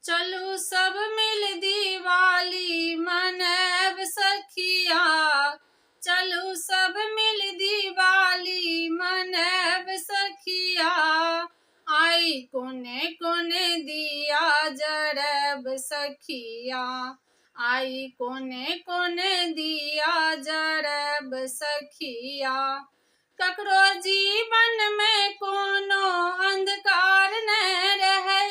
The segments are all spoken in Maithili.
चलू सब मिल दिवाली मनाब सखिया, चलू सब मिल दिवाली मनाब सखिया। आई कोने कोने दिया जरब सखिया, आई कोने कोने दिया जरब सखिया। ककरो जीवन में कोनो अंधकार न रहे,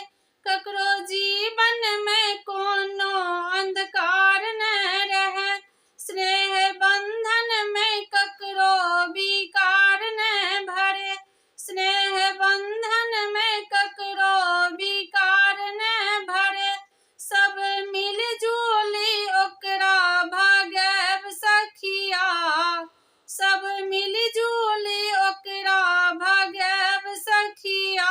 ककरो जीवन में कोनो अंधकार न रहे। स्नेह बंधन में ककरो विकार न भरे, स्नेह बंधन में ककरो विकार न भरे। सब मिल जुली ओकरा भगब सखिया, सब मिल जुली ओकरा भगब सखिया।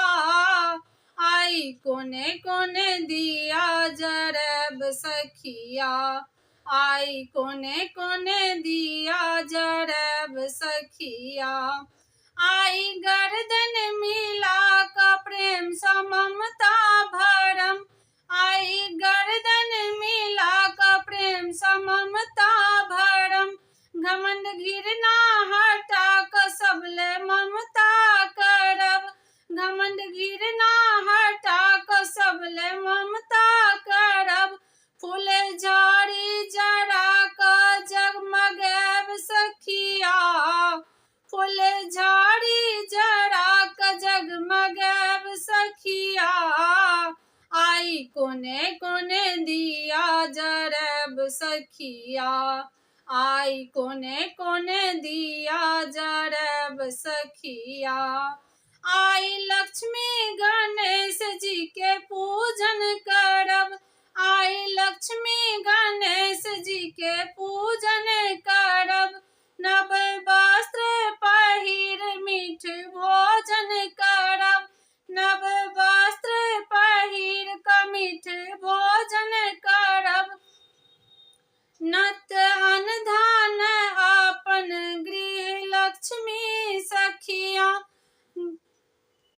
आई कोने कोने दिया जरब सखिया, आई कोने कोने दिया जरब सखिया। आई गर्दन मिला का प्रेम सा ममता भरम, आई गर्दन मिला का प्रेम सा ममता भरम। घमंड घृणा हटा क सबले ममता करब, घमंड घृणा हटा क सबले ममता करब। फूल झाड़ी जरा क जगमगाब सखिया, फूल झाड़ी जरा क जगमगाब सखिया। आई कोने कोने दिया जरब सखिया, आई कोने कोने दिया जरब सखिया। आई लक्ष्मी गणेश जी के पूजन करब, आई लक्ष्मी गणेश जी के पूजन